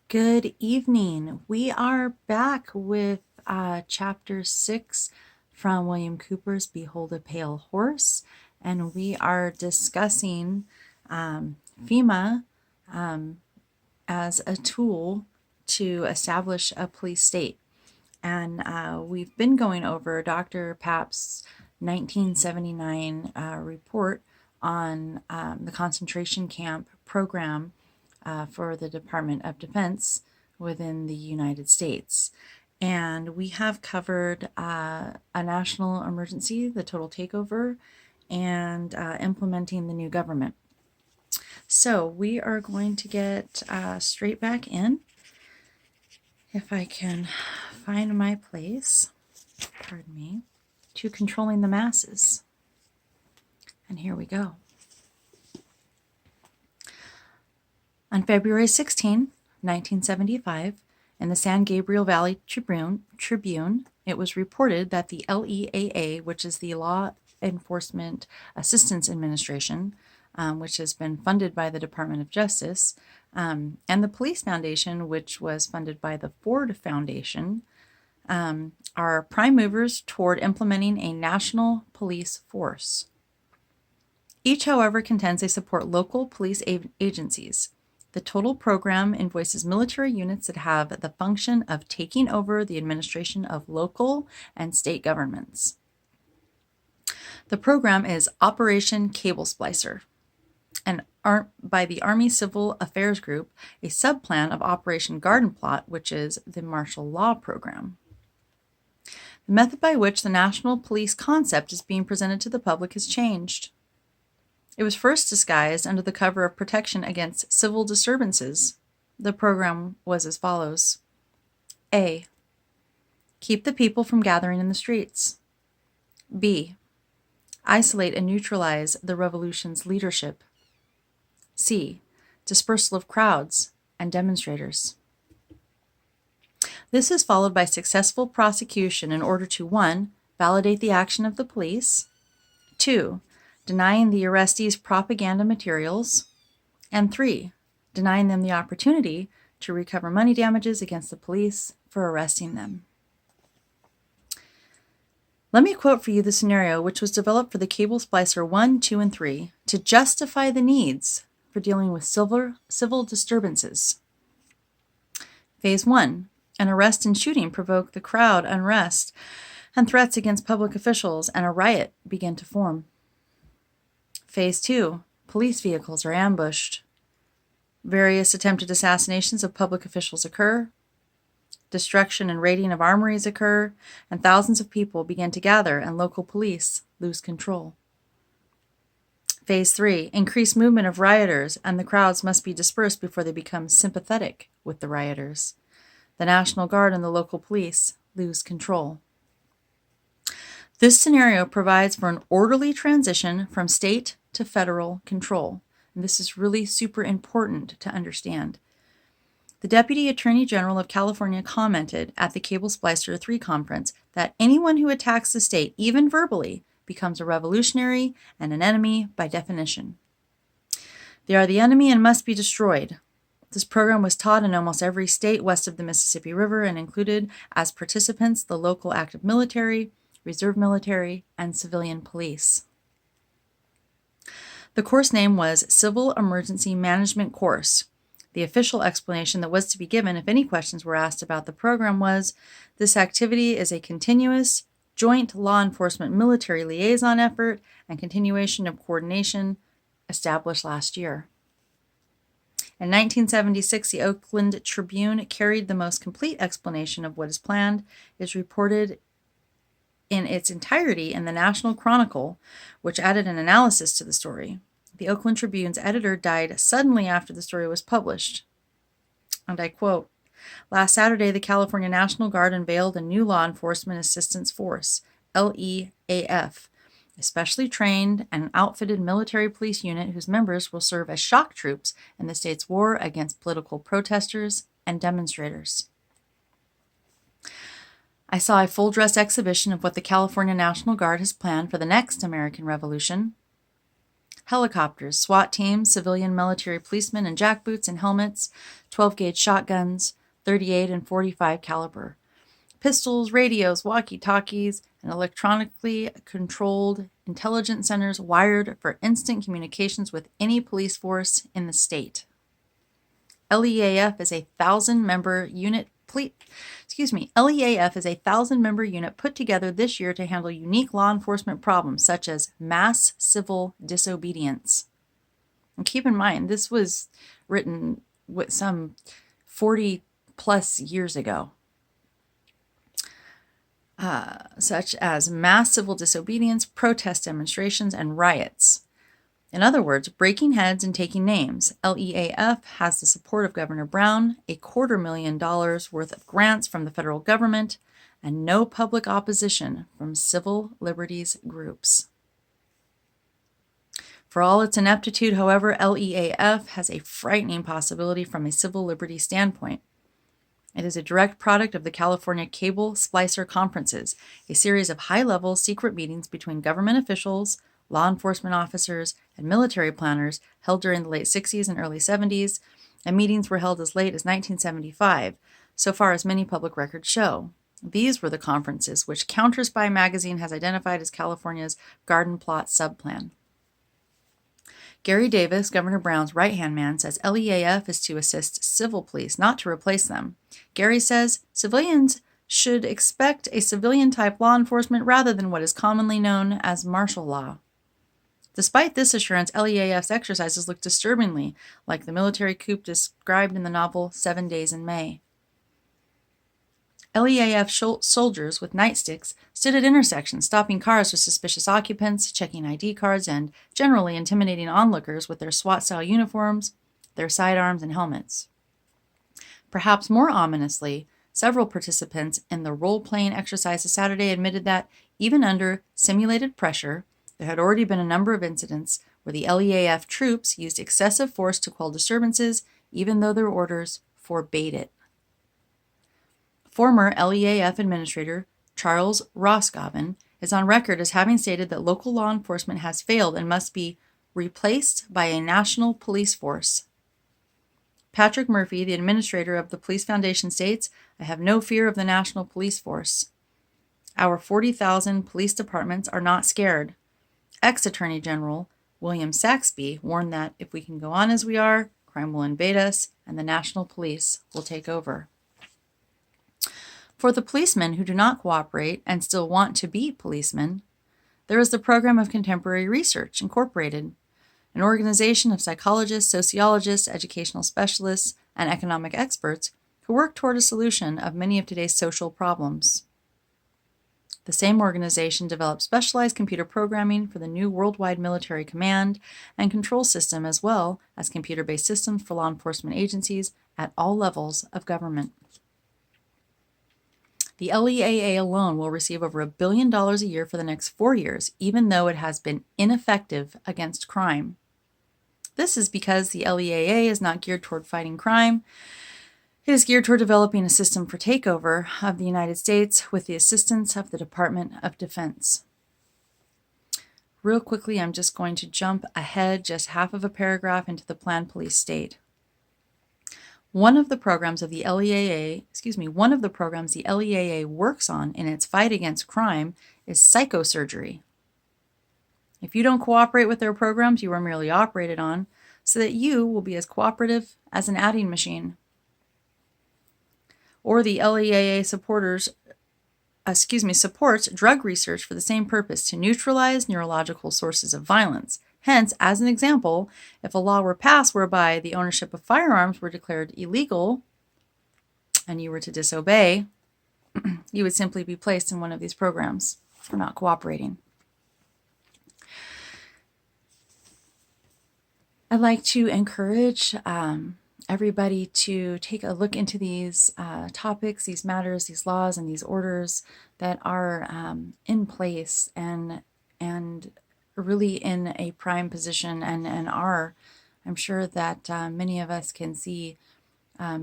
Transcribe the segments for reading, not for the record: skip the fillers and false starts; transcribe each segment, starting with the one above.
Good evening. We are back with chapter 6 from William Cooper's Behold a Pale Horse, and we are discussing FEMA as a tool to establish a police state. And we've been going over Dr. Papp's 1979 report on the concentration camp program for the Department of Defense within the United States. And we have covered a national emergency, the total takeover, and implementing the new government. So we are going to get straight back in. If I can find my place, pardon me, to controlling the masses. And here we go. On February 16, 1975, in the San Gabriel Valley Tribune, it was reported that the L.E.A.A., which is the Law Enforcement Assistance Administration, which has been funded by the Department of Justice, and the Police Foundation, which was funded by the Ford Foundation, are prime movers toward implementing a national police force. Each, however, contends they support local police agencies. The total program invoices military units that have the function of taking over the administration of local and state governments. The program is Operation Cable Splicer, and by the Army Civil Affairs Group, a subplan of Operation Garden Plot, which is the martial law program. The method by which the national police concept is being presented to the public has changed. It was first disguised under the cover of protection against civil disturbances. The program was as follows. A. Keep the people from gathering in the streets. B. Isolate and neutralize the revolution's leadership. C. Dispersal of crowds and demonstrators. This is followed by successful prosecution in order to 1. Validate the action of the police, 2. Denying the arrestees propaganda materials, and 3. Denying them the opportunity to recover money damages against the police for arresting them. Let me quote for you the scenario which was developed for the Cable Splicer 1, 2, and 3 to justify the needs for dealing with civil disturbances. Phase 1. An arrest and shooting provoke the crowd unrest and threats against public officials, and a riot began to form. Phase 2. Police vehicles are ambushed. Various attempted assassinations of public officials occur. Destruction and raiding of armories occur, and thousands of people begin to gather, and local police lose control. Phase 3. Increased movement of rioters, and the crowds must be dispersed before they become sympathetic with the rioters. The National Guard and the local police lose control. This scenario provides for an orderly transition from state to federal control. And this is really super important to understand. The Deputy Attorney General of California commented at the Cable Splicer 3 conference that anyone who attacks the state, even verbally, becomes a revolutionary and an enemy by definition. They are the enemy and must be destroyed. This program was taught in almost every state west of the Mississippi River and included as participants the local active military, reserve military, and civilian police. The course name was Civil Emergency Management Course. The official explanation that was to be given if any questions were asked about the program was, this activity is a continuous, joint law enforcement military liaison effort and continuation of coordination established last year. In 1976, the Oakland Tribune carried the most complete explanation of what is planned, is reported in its entirety in the National Chronicle, which added an analysis to the story. The Oakland Tribune's editor died suddenly after the story was published. And I quote, last Saturday, the California National Guard unveiled a new law enforcement assistance force, L.E.A.A., a specially trained and outfitted military police unit whose members will serve as shock troops in the state's war against political protesters and demonstrators. I saw a full-dress exhibition of what the California National Guard has planned for the next American Revolution. helicopters, SWAT teams, civilian military policemen in jackboots and helmets, 12-gauge shotguns, 38 and 45 caliber, pistols, radios, walkie-talkies, and electronically controlled intelligence centers wired for instant communications with any police force in the state. L.E.A.A is a 1,000-member unit L.E.A.A is a 1,000-member unit put together this year to handle unique law enforcement problems such as mass civil disobedience. And keep in mind, this was written with some 40 plus years ago. Such as mass civil disobedience, protest demonstrations, and riots. In other words, breaking heads and taking names. L.E.A.F has the support of Governor Brown, $250,000 worth of grants from the federal government, and no public opposition from civil liberties groups. For all its ineptitude, however, L.E.A.F has a frightening possibility from a civil liberties standpoint. It is a direct product of the California Cable Splicer Conferences, a series of high-level secret meetings between government officials, law enforcement officers, and military planners held during the late 60s and early 70s, and meetings were held as late as 1975, so far as many public records show. These were the conferences which Counterspy magazine has identified as California's Garden Plot subplan. Gary Davis, Governor Brown's right-hand man, says L.E.A.F is to assist civil police, not to replace them. Gary says civilians should expect a civilian-type law enforcement rather than what is commonly known as martial law. Despite this assurance, L.E.A.F's exercises look disturbingly like the military coup described in the novel 7 Days in May. L.E.A.F soldiers with nightsticks stood at intersections, stopping cars with suspicious occupants, checking ID cards, and generally intimidating onlookers with their SWAT-style uniforms, their sidearms, and helmets. Perhaps more ominously, several participants in the role-playing exercises Saturday admitted that, even under simulated pressure, there had already been a number of incidents where the L.E.A.F troops used excessive force to quell disturbances, even though their orders forbade it. Former L.E.A.F Administrator Charles Roscoven is on record as having stated that local law enforcement has failed and must be replaced by a national police force. Patrick Murphy, the administrator of the Police Foundation, states, "I have no fear of the national police force. Our 40,000 police departments are not scared." Ex-Attorney General William Saxby warned that if we can go on as we are, crime will invade us and the national police will take over. For the policemen who do not cooperate and still want to be policemen, there is the Program of Contemporary Research, Incorporated, an organization of psychologists, sociologists, educational specialists, and economic experts who work toward a solution of many of today's social problems. The same organization developed specialized computer programming for the new worldwide military command and control system, as well as computer-based systems for law enforcement agencies at all levels of government. The L.E.A.A alone will receive over $1 billion a year for the next 4 years, even though it has been ineffective against crime. This is because the L.E.A.A is not geared toward fighting crime. It is geared toward developing a system for takeover of the United States with the assistance of the Department of Defense. Real quickly, I'm just going to jump ahead just half of a paragraph into the planned police state. One of the programs the L.E.A.A works on in its fight against crime is psychosurgery. If you don't cooperate with their programs, you are merely operated on so that you will be as cooperative as an adding machine. Or the L.E.A.A supports drug research for the same purpose, to neutralize neurological sources of violence. Hence, as an example, if a law were passed whereby the ownership of firearms were declared illegal and you were to disobey, you would simply be placed in one of these programs for not cooperating. I'd like to encourage everybody to take a look into these topics, these matters, these laws, and these orders that are in place and really in a prime position and are, I'm sure that many of us can see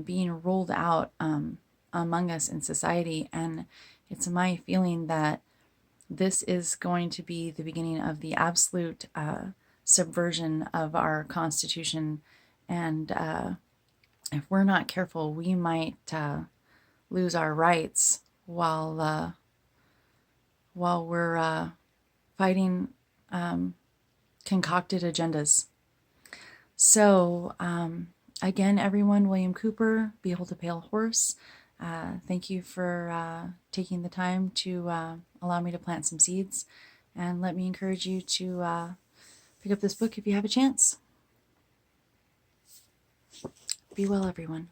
being rolled out among us in society. And it's my feeling that this is going to be the beginning of the absolute subversion of our Constitution. And if we're not careful, we might lose our rights while we're fighting concocted agendas. So, again, everyone, William Cooper, Behold a Pale Horse. Thank you for taking the time to allow me to plant some seeds. And let me encourage you to pick up this book if you have a chance. Be well, everyone.